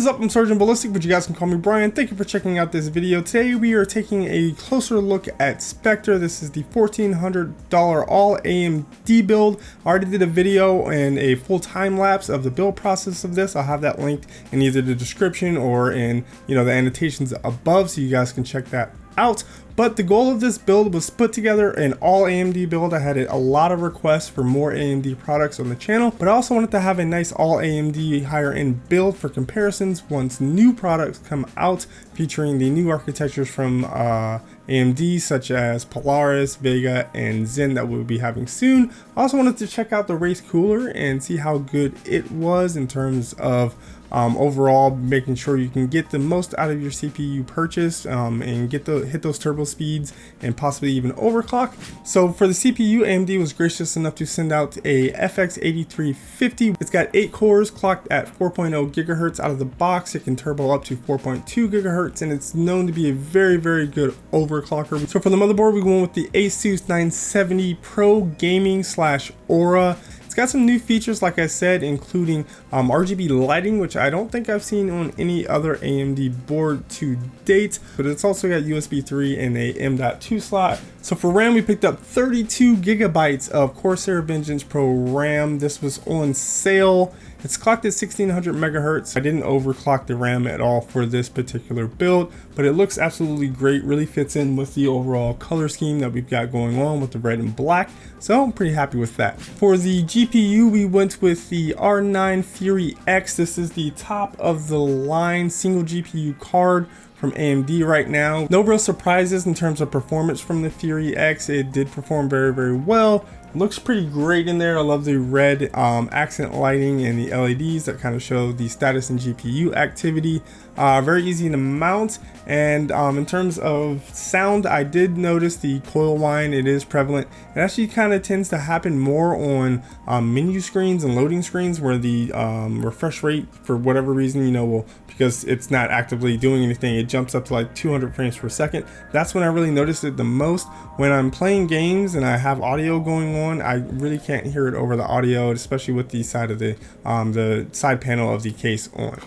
is up? I'm Sergeant Ballistic, but you guys can call me Brian. Thank you for checking out this video. Today we are taking a closer look at SPECTRE. This is the $1,400 all AMD build. I already did a video and a full time lapse of the build process of this. I'll have that linked in either the description or in the annotations above, so you guys can check that out. But the goal of this build was put together an all AMD build. I had a lot of requests for more AMD products on the channel, but I also wanted to have a nice all AMD higher end build for comparisons once new products come out featuring the new architectures from AMD, such as Polaris, Vega, and Zen that we'll be having soon. I also wanted to check out the Wraith Cooler and see how good it was in terms of overall making sure you can get the most out of your CPU purchase and hit those turbo speeds and possibly even overclock. So for the CPU, AMD was gracious enough to send out a FX 8350. It's got 8 cores clocked at 4.0 gigahertz out of the box. It can turbo up to 4.2 gigahertz, and it's known to be a very good overclocker. So for the motherboard, we went with the ASUS 970 Pro Gaming / Aura. It's got some new features, like I said, including RGB lighting, which I don't think I've seen on any other AMD board to date, but it's also got USB 3 and a M.2 slot. So for RAM, we picked up 32 gigabytes of Corsair Vengeance Pro RAM. This was on sale. It's clocked at 1600 megahertz. I didn't overclock the RAM at all for this particular build, but it looks absolutely great. Really fits in with the overall color scheme that we've got going on with the red and black. So I'm pretty happy with that. For the GPU, we went with the R9 Fury X. This is the top of the line single GPU card from AMD right now. No real surprises in terms of performance from the Fury X. It did perform very well. Looks pretty great in there. I love the red accent lighting and the LEDs that kind of show the status and GPU activity. Very easy to mount, and in terms of sound, I did notice the coil whine. It is prevalent. It actually kind of tends to happen more on menu screens and loading screens where the refresh rate, for whatever reason, because it's not actively doing anything, it jumps up to like 200 frames per second. That's when I really noticed it the most. When I'm playing games and I have audio going on, I really can't hear it over the audio, especially with the side of the side panel of the case on.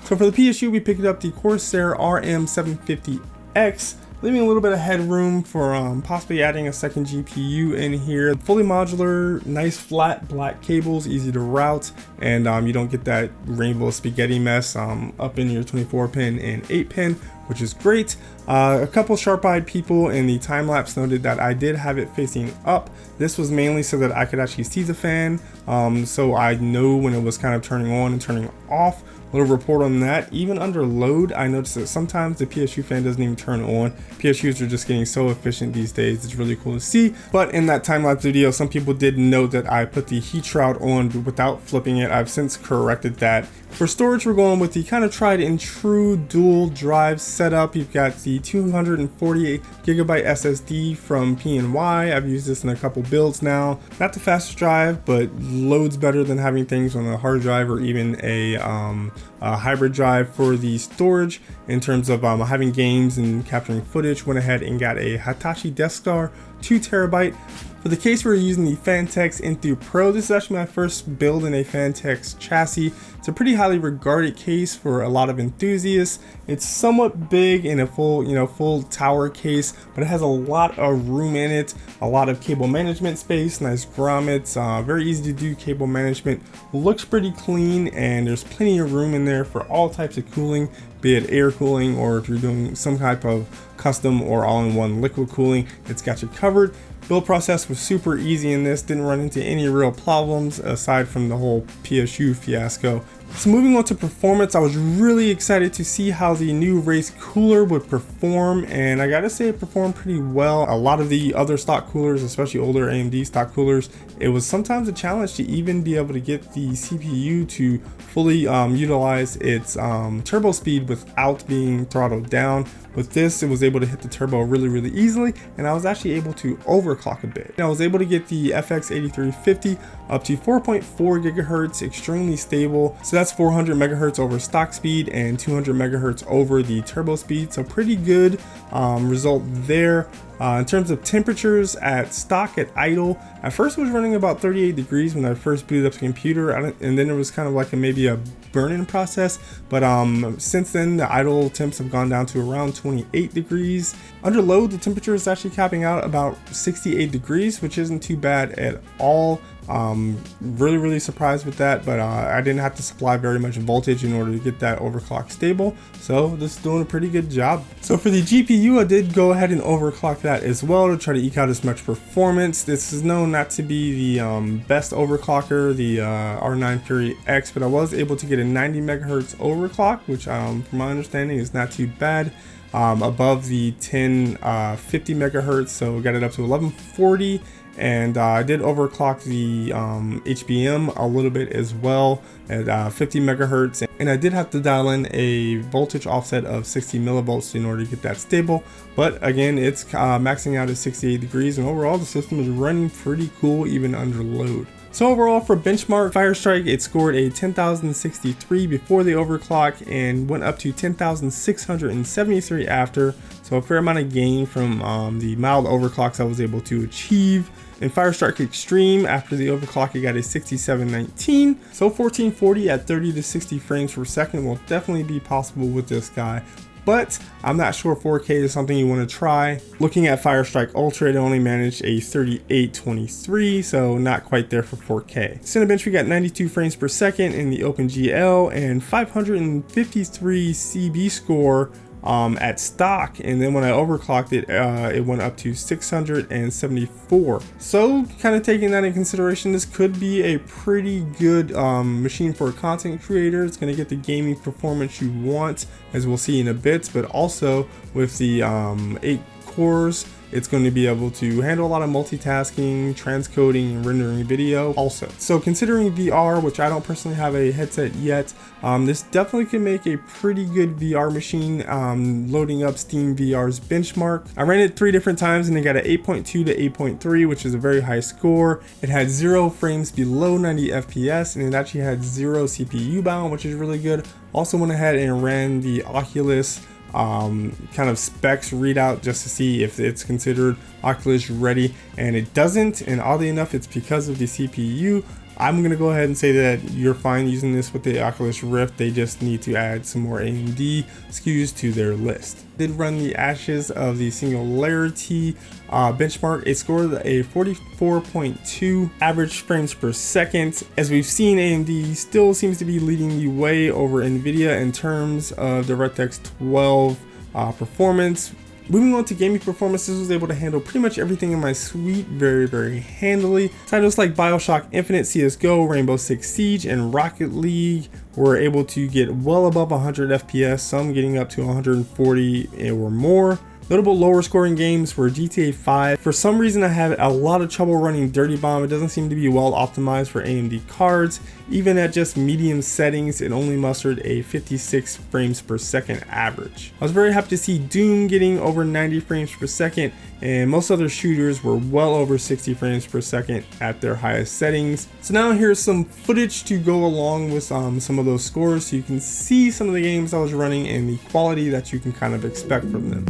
So for the PSU, we picked up the Corsair RM750x, leaving a little bit of headroom for possibly adding a second GPU in here. Fully modular, nice flat black cables, easy to route, and you don't get that rainbow spaghetti mess up in your 24-pin and 8-pin, which is great. A couple sharp-eyed people in the time-lapse noted that I did have it facing up. This was mainly so that I could actually see the fan, so I know when it was kind of turning on and turning off. Little report on that. Even under load, I noticed that sometimes the PSU fan doesn't even turn on. PSUs are just getting so efficient these days. It's really cool to see. But in that time-lapse video, some people did note that I put the heat shroud on without flipping it. I've since corrected that. For storage, we're going with the kind of tried and true dual drive setup. You've got the 248 gigabyte SSD from PNY. I've used this in a couple builds now. Not the fastest drive, but loads better than having things on a hard drive or even a hybrid drive. For the storage, in terms of having games and capturing footage, went ahead and got a Hitachi Deskstar 2 terabyte. For the case, we're using the Phantex Enthoo Pro. This is actually my first build in a Phantex chassis. It's a pretty highly regarded case for a lot of enthusiasts. It's somewhat big in a full tower case, but it has a lot of room in it, a lot of cable management space, nice grommets, very easy to do cable management. Looks pretty clean, and there's plenty of room in there for all types of cooling, be it air cooling or if you're doing some type of custom or all-in-one liquid cooling, it's got you covered. Build process was super easy in this, didn't run into any real problems aside from the whole PSU fiasco. So moving on to performance, I was really excited to see how the new Wraith Cooler would perform, and I gotta say it performed pretty well. A lot of the other stock coolers, especially older AMD stock coolers, it was sometimes a challenge to even be able to get the CPU to fully utilize its turbo speed without being throttled down. With this, it was able to hit the turbo really easily, and I was actually able to overclock a bit. I was able to get the FX 8350 up to 4.4 gigahertz, extremely stable. So that's 400 megahertz over stock speed and 200 megahertz over the turbo speed. So pretty good result there. In terms of temperatures at stock at idle, at first it was running about 38 degrees when I first booted up the computer, and then it was kind of like maybe a burn-in process, but since then the idle temps have gone down to around 28 degrees. Under load, the temperature is actually capping out about 68 degrees, which isn't too bad at all. Really surprised with that, but I didn't have to supply very much voltage in order to get that overclock stable, so this is doing a pretty good job. So for the GPU, I did go ahead and overclock that as well to try to eke out as much performance. This is known not to be the best overclocker, the R9 Fury X, but I was able to get a 90 megahertz overclock, which from my understanding is not too bad. Above the 1050 megahertz, so got it up to 1140. And I did overclock the HBM a little bit as well at 50 megahertz, and I did have to dial in a voltage offset of 60 millivolts in order to get that stable, but again it's maxing out at 68 degrees, and overall the system is running pretty cool even under load. So overall for benchmark Firestrike, it scored a 10,063 before the overclock and went up to 10,673 after, so a fair amount of gain from the mild overclocks I was able to achieve. In Firestrike Extreme, after the overclock, it got a 6719, so 1440 at 30 to 60 frames per second will definitely be possible with this guy. But I'm not sure 4K is something you want to try. Looking at Firestrike Ultra, it only managed a 3823, so not quite there for 4K. Cinebench, we got 92 frames per second in the OpenGL and 553 CB score at stock, and then when I overclocked it, it went up to 674. So kind of taking that in consideration, this could be a pretty good machine for a content creator. It's going to get the gaming performance you want, as we'll see in a bit, but also with the 8 cores, it's going to be able to handle a lot of multitasking, transcoding, and rendering video also. So considering VR, which I don't personally have a headset yet, this definitely can make a pretty good VR machine. Loading up Steam VR's benchmark, I ran it 3 different times and it got an 8.2 to 8.3, which is a very high score. It had 0 frames below 90 FPS, and it actually had 0 CPU bound, which is really good. Also went ahead and ran the Oculus kind of specs readout just to see if it's considered Oculus ready, and it doesn't, and oddly enough it's because of the CPU. I'm gonna go ahead and say that you're fine using this with the Oculus Rift. They just need to add some more AMD SKUs to their list. Did run the ashes of the Singularity benchmark. It scored a 44.2 average frames per second. As we've seen, AMD still seems to be leading the way over NVIDIA in terms of DirectX 12 performance. Moving on to gaming performance, this was able to handle pretty much everything in my suite very handily. Titles like BioShock Infinite, CSGO, Rainbow Six Siege, and Rocket League were able to get well above 100 FPS, some getting up to 140 or more. Notable lower scoring games were GTA 5. For some reason I had a lot of trouble running Dirty Bomb. It doesn't seem to be well optimized for AMD cards. Even at just medium settings, it only mustered a 56 frames per second average. I was very happy to see Doom getting over 90 frames per second, and most other shooters were well over 60 frames per second at their highest settings. So now here's some footage to go along with some of those scores, so you can see some of the games I was running and the quality that you can kind of expect from them.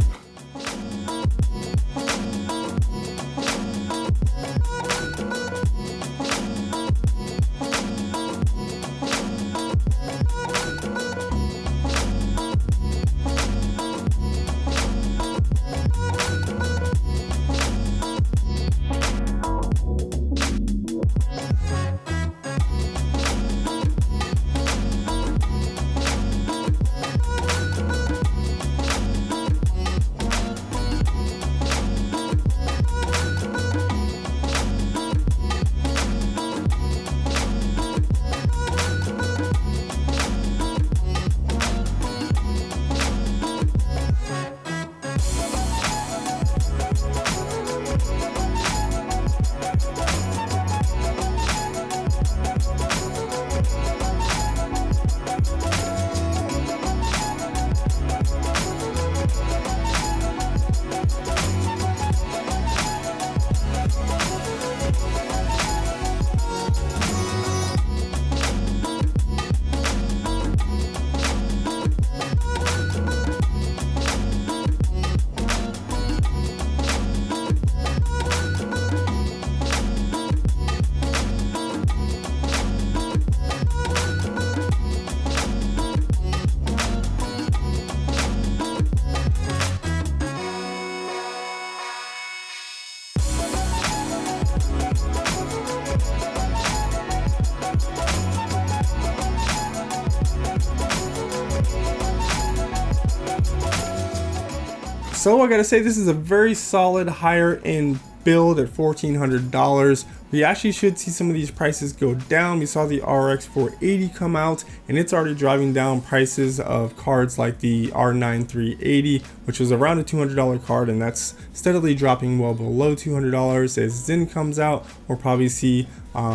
So I gotta say, this is a very solid higher end build at $1,400. We actually should see some of these prices go down. We saw the RX 480 come out, and it's already driving down prices of cards like the R9 380, which was around a $200 card, and that's steadily dropping well below $200. As Zen comes out, we'll probably see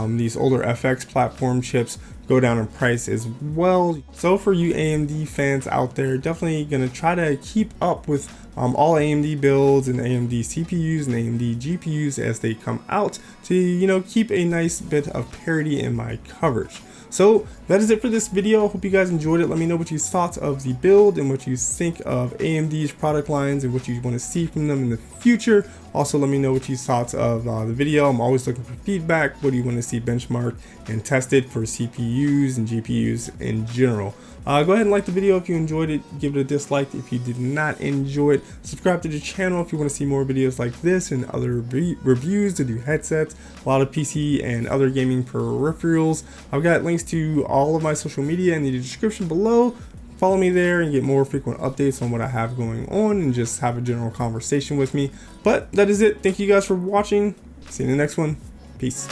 these older FX platform chips go down in price as well. So for you AMD fans out there, definitely gonna try to keep up with all AMD builds and AMD CPUs and AMD GPUs as they come out to, you know, keep a nice bit of parity in my coverage. So that is it for this video. Hope you guys enjoyed it. Let me know what you thought of the build and what you think of AMD's product lines and what you want to see from them in the future. Also, let me know what you thought of the video. I'm always looking for feedback. What do you want to see benchmarked and tested for CPUs and GPUs in general? Go ahead and like the video if you enjoyed it. Give it a dislike if you did not enjoy it. Subscribe to the channel if you want to see more videos like this and other reviews to do headsets, a lot of PC and other gaming peripherals. I've got links to all of my social media in the description below. Follow me there and get more frequent updates on what I have going on and just have a general conversation with me. But that is it. Thank you guys for watching. See you in the next one. Peace.